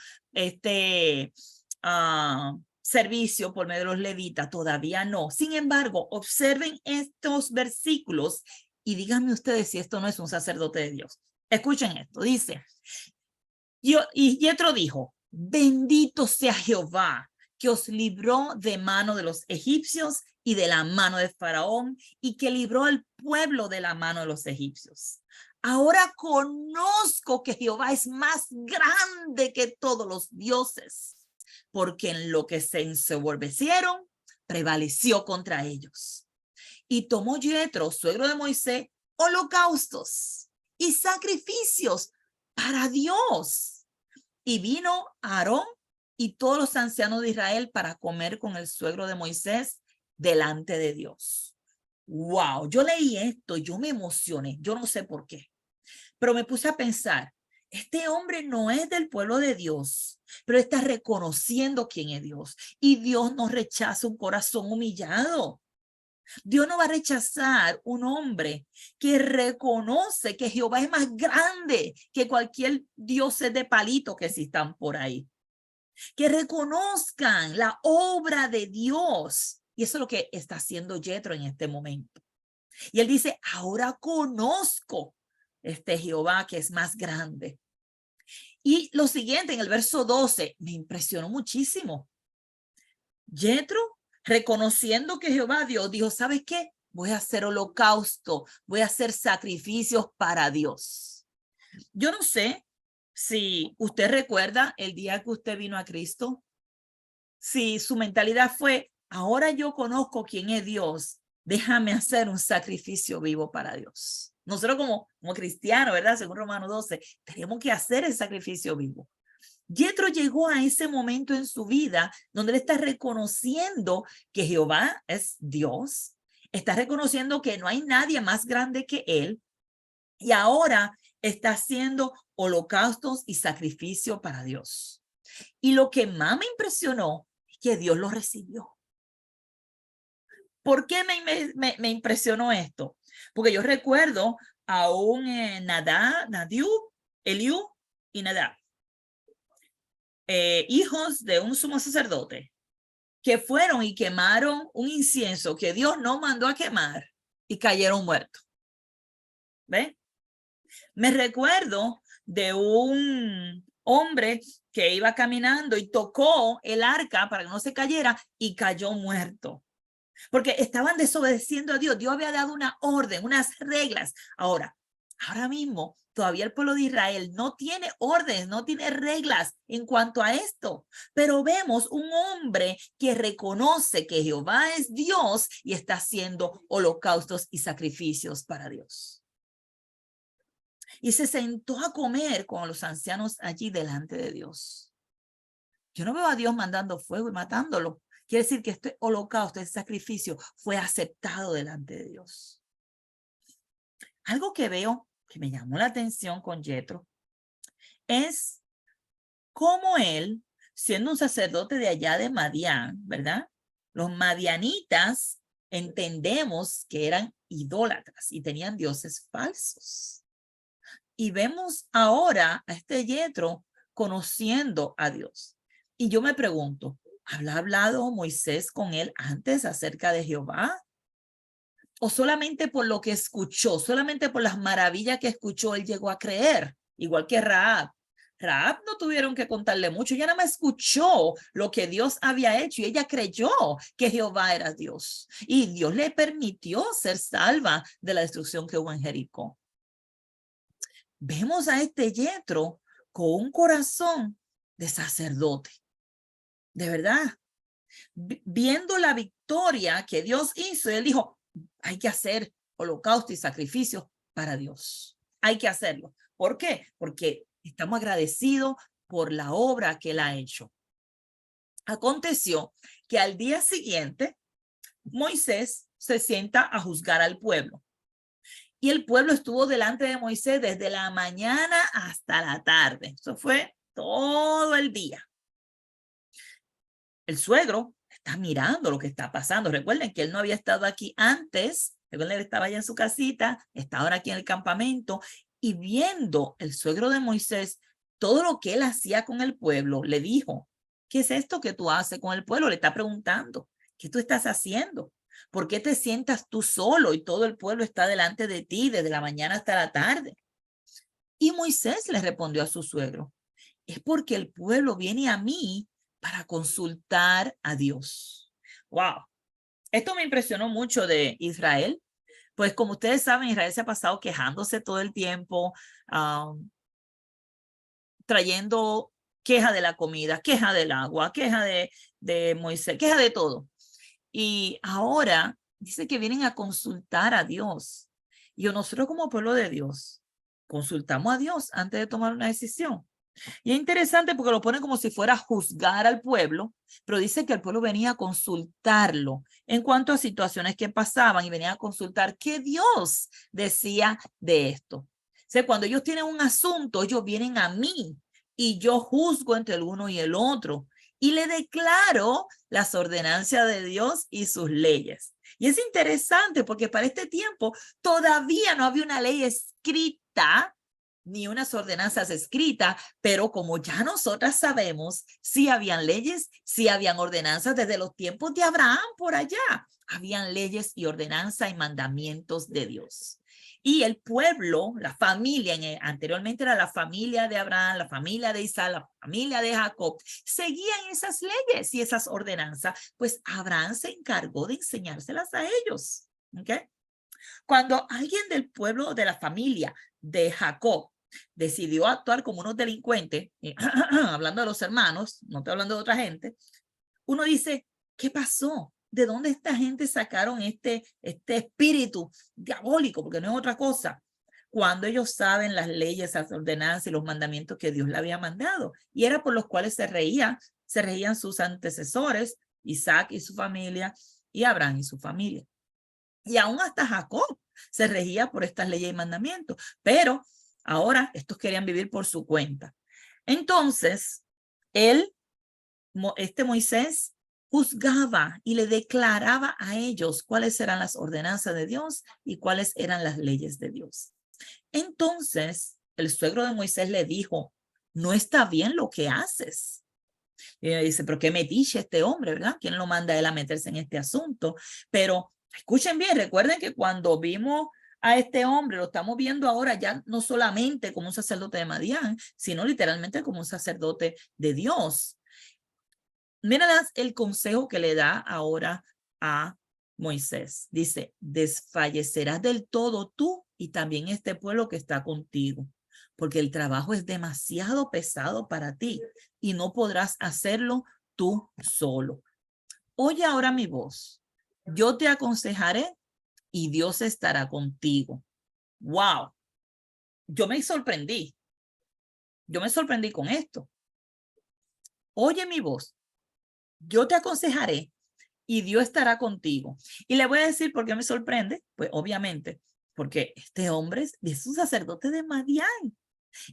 servicio por medio de los levitas, todavía no. Sin embargo, observen estos versículos y díganme ustedes si esto no es un sacerdote de Dios. Escuchen esto, dice, y Jethro dijo, bendito sea Jehová, que os libró de mano de los egipcios y de la mano de Faraón, y que libró al pueblo de la mano de los egipcios. Ahora conozco que Jehová es más grande que todos los dioses, porque en lo que se ensoberbecieron, prevaleció contra ellos. Y tomó Jethro, suegro de Moisés, holocaustos y sacrificios para Dios. Y vino Aarón y todos los ancianos de Israel para comer con el suegro de Moisés delante de Dios. Wow, yo leí esto, yo me emocioné, yo no sé por qué, pero me puse a pensar, este hombre no es del pueblo de Dios, pero está reconociendo quién es Dios. Y Dios no rechaza un corazón humillado. Dios no va a rechazar un hombre que reconoce que Jehová es más grande que cualquier dios de palito que existan por ahí. Que reconozcan la obra de Dios. Y eso es lo que está haciendo Jethro en este momento. Y él dice, ahora conozco Jehová que es más grande. Y lo siguiente, en el verso 12, me impresionó muchísimo. Jethro, reconociendo que Jehová Dios, dijo, ¿sabes qué? Voy a hacer holocausto, voy a hacer sacrificios para Dios. Yo no sé si usted recuerda el día que usted vino a Cristo, si su mentalidad fue, ahora yo conozco quién es Dios, déjame hacer un sacrificio vivo para Dios. Nosotros como cristianos, ¿verdad? Según Romanos 12, tenemos que hacer el sacrificio vivo. Jethro llegó a ese momento en su vida donde él está reconociendo que Jehová es Dios, está reconociendo que no hay nadie más grande que él y ahora está haciendo holocaustos y sacrificio para Dios. Y lo que más me impresionó es que Dios lo recibió. ¿Por qué me impresionó esto? Porque yo recuerdo a un Nadiu, Eliú y Nadab. Hijos de un sumo sacerdote que fueron y quemaron un incienso que Dios no mandó a quemar y cayeron muertos. ¿Ven? Me recuerdo de un hombre que iba caminando y tocó el arca para que no se cayera y cayó muerto. Porque estaban desobedeciendo a Dios. Dios había dado una orden, unas reglas. Ahora mismo, todavía el pueblo de Israel no tiene órdenes, no tiene reglas en cuanto a esto. Pero vemos un hombre que reconoce que Jehová es Dios y está haciendo holocaustos y sacrificios para Dios. Y se sentó a comer con los ancianos allí delante de Dios. Yo no veo a Dios mandando fuego y matándolo. Quiere decir que este holocausto, este sacrificio fue aceptado delante de Dios. Algo que veo que me llamó la atención con Jethro es cómo él, siendo un sacerdote de allá de Madián, ¿verdad? Los madianitas entendemos que eran idólatras y tenían dioses falsos. Y vemos ahora a este Jethro conociendo a Dios. Y yo me pregunto, ¿habrá hablado Moisés con él antes acerca de Jehová? ¿O solamente por lo que escuchó, solamente por las maravillas que escuchó, él llegó a creer? Igual que Rahab. Rahab no tuvieron que contarle mucho, ella nada más escuchó lo que Dios había hecho y ella creyó que Jehová era Dios. Y Dios le permitió ser salva de la destrucción que hubo en Jericó. Vemos a este Jethro con un corazón de sacerdote. De verdad, Viendo la victoria que Dios hizo, él dijo, hay que hacer holocausto y sacrificios para Dios. Hay que hacerlo. ¿Por qué? Porque estamos agradecidos por la obra que él ha hecho. Aconteció que al día siguiente, Moisés se sienta a juzgar al pueblo. Y el pueblo estuvo delante de Moisés desde la mañana hasta la tarde. Eso fue todo el día. El suegro está mirando lo que está pasando. Recuerden que él no había estado aquí antes. Recuerden, él estaba allá en su casita, está ahora aquí en el campamento. Y viendo el suegro de Moisés, todo lo que él hacía con el pueblo, le dijo, ¿qué es esto que tú haces con el pueblo? Le está preguntando, ¿qué tú estás haciendo? ¿Por qué te sientas tú solo y todo el pueblo está delante de ti desde la mañana hasta la tarde? Y Moisés le respondió a su suegro, es porque el pueblo viene a mí para consultar a Dios. Wow. Esto me impresionó mucho de Israel. Pues como ustedes saben, Israel se ha pasado quejándose todo el tiempo, trayendo queja de la comida, queja del agua, queja de Moisés, queja de todo. Y ahora dice que vienen a consultar a Dios. Y nosotros como pueblo de Dios, consultamos a Dios antes de tomar una decisión. Y es interesante porque lo pone como si fuera a juzgar al pueblo, pero dice que el pueblo venía a consultarlo en cuanto a situaciones que pasaban y venía a consultar qué Dios decía de esto. O sea, cuando ellos tienen un asunto, ellos vienen a mí y yo juzgo entre el uno y el otro y le declaro las ordenanzas de Dios y sus leyes. Y es interesante porque para este tiempo todavía no había una ley escrita ni unas ordenanzas escritas, pero como ya nosotras sabemos, sí habían leyes, sí habían ordenanzas desde los tiempos de Abraham por allá. Habían leyes y ordenanzas y mandamientos de Dios. Y el pueblo, la familia, anteriormente era la familia de Abraham, la familia de Isaac, la familia de Jacob, seguían esas leyes y esas ordenanzas, pues Abraham se encargó de enseñárselas a ellos. ¿Okay? Cuando alguien del pueblo, de la familia de Jacob, decidió actuar como unos delincuentes, hablando de los hermanos, no estoy hablando de otra gente, uno dice, ¿qué pasó? ¿De dónde esta gente sacaron este espíritu diabólico? Porque no es otra cosa. Cuando ellos saben las leyes, las ordenanzas y los mandamientos que Dios le había mandado. Y era por los cuales se reían sus antecesores, Isaac y su familia, y Abraham y su familia. Y aún hasta Jacob se regía por estas leyes y mandamientos. Pero ahora estos querían vivir por su cuenta. Entonces, Moisés juzgaba y le declaraba a ellos cuáles eran las ordenanzas de Dios y cuáles eran las leyes de Dios. Entonces, el suegro de Moisés le dijo, no está bien lo que haces. Y ella dice, pero ¿qué me dice este hombre, verdad? ¿Quién lo manda a él a meterse en este asunto? Pero escuchen bien, recuerden que cuando vimos a este hombre, lo estamos viendo ahora ya no solamente como un sacerdote de Madián, sino literalmente como un sacerdote de Dios. Miren el consejo que le da ahora a Moisés. Dice, desfallecerás del todo tú y también este pueblo que está contigo, porque el trabajo es demasiado pesado para ti y no podrás hacerlo tú solo. Oye ahora mi voz. Yo te aconsejaré y Dios estará contigo. ¡Wow! Yo me sorprendí. Yo me sorprendí con esto. Oye mi voz. Yo te aconsejaré y Dios estará contigo. Y le voy a decir por qué me sorprende. Pues obviamente, porque este hombre es un sacerdote de Madián.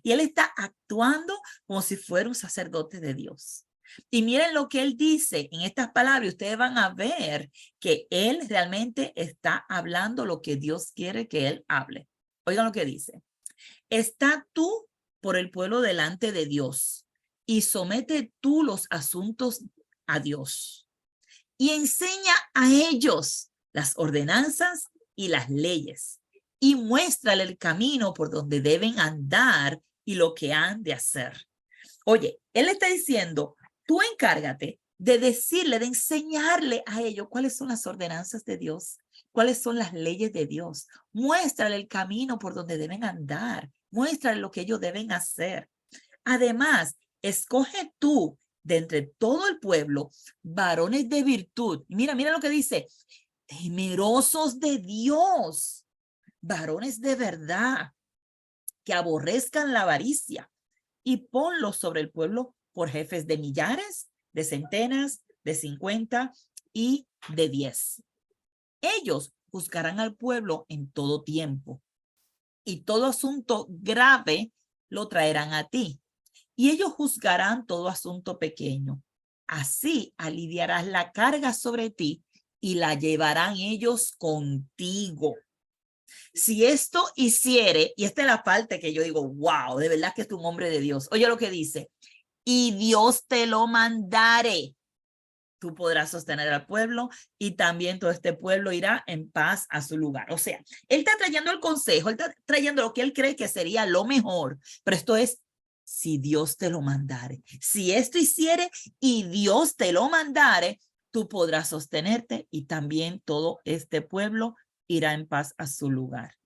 Y él está actuando como si fuera un sacerdote de Dios. Y miren lo que él dice en estas palabras. Ustedes van a ver que él realmente está hablando lo que Dios quiere que él hable. Oigan lo que dice. Está tú por el pueblo delante de Dios y somete tú los asuntos a Dios y enseña a ellos las ordenanzas y las leyes y muéstrale el camino por donde deben andar y lo que han de hacer. Oye, él está diciendo, tú encárgate de decirle, de enseñarle a ellos cuáles son las ordenanzas de Dios, cuáles son las leyes de Dios. Muéstrale el camino por donde deben andar, muéstrale lo que ellos deben hacer. Además, escoge tú de entre todo el pueblo varones de virtud. Mira lo que dice, temerosos de Dios, varones de verdad, que aborrezcan la avaricia, y ponlos sobre el pueblo por jefes de millares, de centenas, de 50 y de 10. Ellos juzgarán al pueblo en todo tiempo, y todo asunto grave lo traerán a ti, y ellos juzgarán todo asunto pequeño. Así aliviarás la carga sobre ti y la llevarán ellos contigo. Si esto hiciere, y esta es la parte que yo digo, wow, de verdad que es un hombre de Dios. Oye lo que dice, y Dios te lo mandare, tú podrás sostener al pueblo y también todo este pueblo irá en paz a su lugar. O sea, él está trayendo el consejo, él está trayendo lo que él cree que sería lo mejor, pero esto es si Dios te lo mandare. Si esto hiciere y Dios te lo mandare, tú podrás sostenerte y también todo este pueblo irá en paz a su lugar.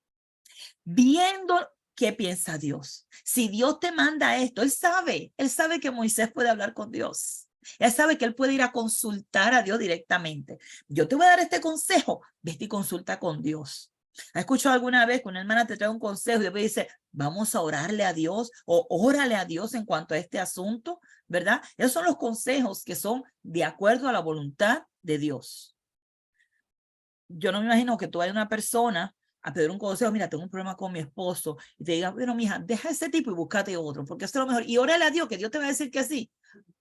Viendo qué piensa Dios. Si Dios te manda esto, él sabe que Moisés puede hablar con Dios. Él sabe que él puede ir a consultar a Dios directamente. Yo te voy a dar este consejo, vete y consulta con Dios. ¿Has escuchado alguna vez que una hermana te trae un consejo y después dice, vamos a orarle a Dios o órale a Dios en cuanto a este asunto? ¿Verdad? Esos son los consejos que son de acuerdo a la voluntad de Dios. Yo no me imagino que tú vayas a una persona a pedir un consejo, mira, tengo un problema con mi esposo, y te diga, bueno, mija, deja ese tipo y búscate otro, porque esto es lo mejor. Y órale a Dios, que Dios te va a decir que sí.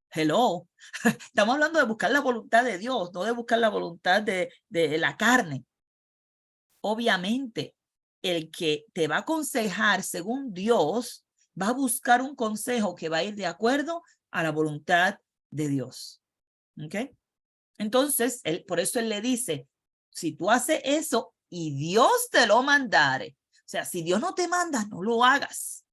Hello. Estamos hablando de buscar la voluntad de Dios, no de buscar la voluntad de la carne. Obviamente, el que te va a aconsejar según Dios, va a buscar un consejo que va a ir de acuerdo a la voluntad de Dios. ¿Ok? Entonces, por eso él le dice, si tú haces eso y Dios te lo mandare, o sea, si Dios no te manda, no lo hagas.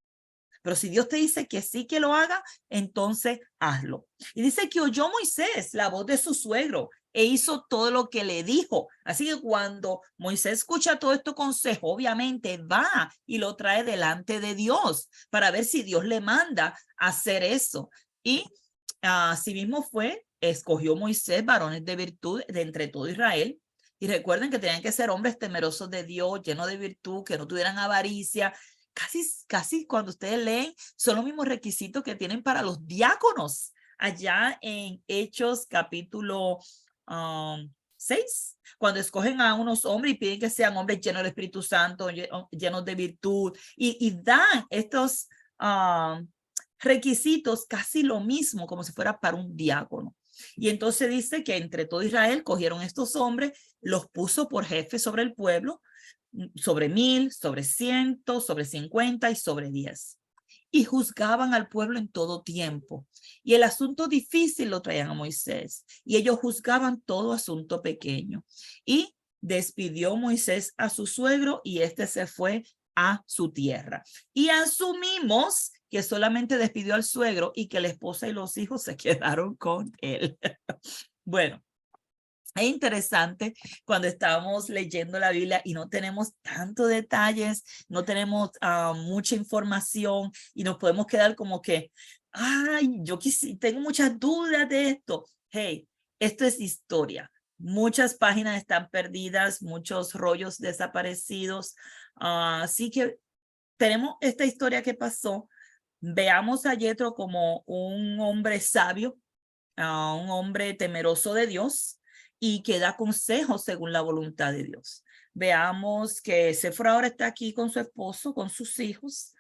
Pero si Dios te dice que sí que lo haga, entonces hazlo. Y dice que oyó Moisés la voz de su suegro e hizo todo lo que le dijo. Así que cuando Moisés escucha todo este consejo, obviamente va y lo trae delante de Dios para ver si Dios le manda a hacer eso. Y así mismo fue, escogió Moisés varones de virtud de entre todo Israel. Y recuerden que tenían que ser hombres temerosos de Dios, llenos de virtud, que no tuvieran avaricia. Casi cuando ustedes leen, son los mismos requisitos que tienen para los diáconos. Allá en Hechos capítulo 6, cuando escogen a unos hombres y piden que sean hombres llenos del Espíritu Santo, llenos de virtud, y dan estos requisitos casi lo mismo como si fuera para un diácono. Y entonces dice que entre todo Israel cogieron estos hombres, los puso por jefe sobre el pueblo, sobre 1000, sobre 100, sobre 50 y sobre 10. Y juzgaban al pueblo en todo tiempo. Y el asunto difícil lo traían a Moisés. Y ellos juzgaban todo asunto pequeño. Y despidió Moisés a su suegro y este se fue a su tierra. Y asumimos que solamente despidió al suegro y que la esposa y los hijos se quedaron con él. Bueno, es interesante cuando estamos leyendo la Biblia y no tenemos tantos detalles, no tenemos mucha información y nos podemos quedar como que, ay, yo tengo muchas dudas de esto. Hey, esto es historia. Muchas páginas están perdidas, muchos rollos desaparecidos. Así que tenemos esta historia que pasó. Veamos a Jethro como un hombre sabio, un hombre temeroso de Dios y que da consejos según la voluntad de Dios. Veamos que Séfora ahora está aquí con su esposo, con sus hijos.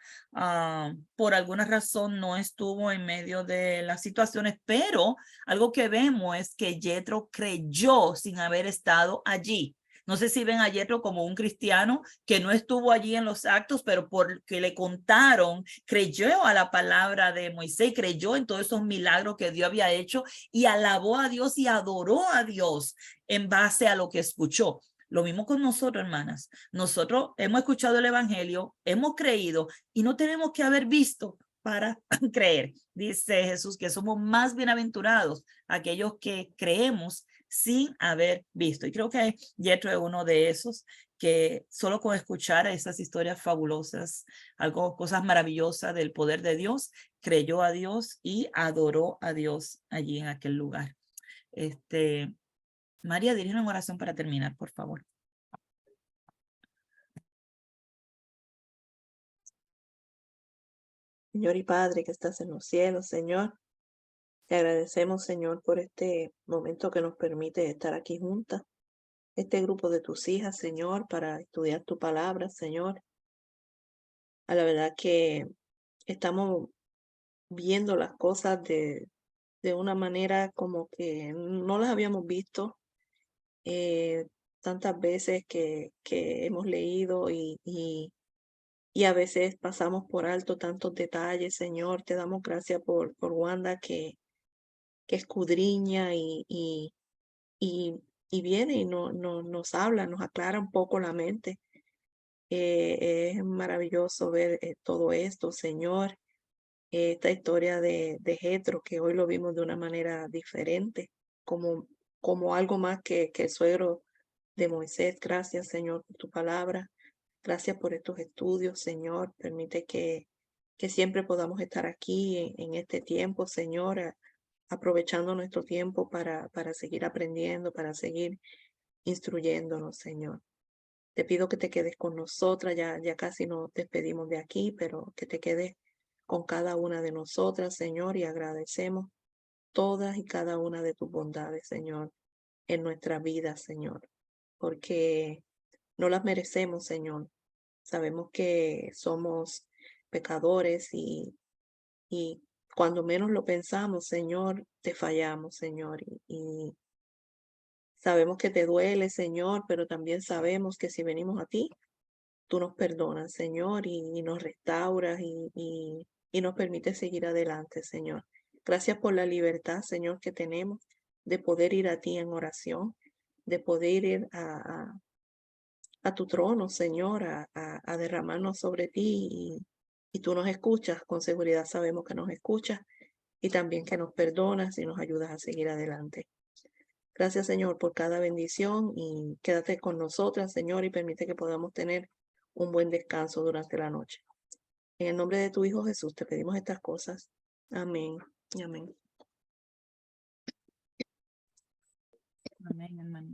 Por alguna razón no estuvo en medio de las situaciones, pero algo que vemos es que Jethro creyó sin haber estado allí. No sé si ven a Jethro como un cristiano que no estuvo allí en los actos, pero porque le contaron, creyó a la palabra de Moisés, creyó en todos esos milagros que Dios había hecho y alabó a Dios y adoró a Dios en base a lo que escuchó. Lo mismo con nosotros, hermanas. Nosotros hemos escuchado el evangelio, hemos creído y no tenemos que haber visto para creer. Dice Jesús que somos más bienaventurados aquellos que creemos sin haber visto. Y creo que Jethro es uno de esos que solo con escuchar esas historias fabulosas, cosas maravillosas del poder de Dios, creyó a Dios y adoró a Dios allí en aquel lugar. María, dirige una oración para terminar, por favor. Señor y Padre que estás en los cielos, Señor, te agradecemos, Señor, por este momento que nos permite estar aquí juntas, este grupo de tus hijas, Señor, para estudiar tu palabra, Señor. A la verdad que estamos viendo las cosas de una manera como que no las habíamos visto tantas veces que hemos leído y a veces pasamos por alto tantos detalles, Señor. Te damos gracias por Wanda que escudriña y viene y nos habla, nos aclara un poco la mente. Es maravilloso ver todo esto, Señor. Esta historia de Jethro, que hoy lo vimos de una manera diferente, como algo más que el suegro de Moisés. Gracias, Señor, por tu palabra. Gracias por estos estudios, Señor. Permite que siempre podamos estar aquí en este tiempo, Señor, aprovechando nuestro tiempo para seguir aprendiendo, para seguir instruyéndonos, Señor. Te pido que te quedes con nosotras, ya casi nos despedimos de aquí, pero que te quedes con cada una de nosotras, Señor, y agradecemos todas y cada una de tus bondades, Señor, en nuestra vida, Señor, porque no las merecemos, Señor. Sabemos que somos pecadores y cuando menos lo pensamos, Señor, te fallamos, Señor, y sabemos que te duele, Señor, pero también sabemos que si venimos a ti, tú nos perdonas, Señor, y nos restauras y nos permites seguir adelante, Señor. Gracias por la libertad, Señor, que tenemos de poder ir a ti en oración, de poder ir a tu trono, Señor, a derramarnos sobre ti y tú nos escuchas. Con seguridad sabemos que nos escuchas y también que nos perdonas y nos ayudas a seguir adelante. Gracias, Señor, por cada bendición y quédate con nosotras, Señor, y permite que podamos tener un buen descanso durante la noche. En el nombre de tu Hijo Jesús te pedimos estas cosas. Amén y amén. Amén, hermano.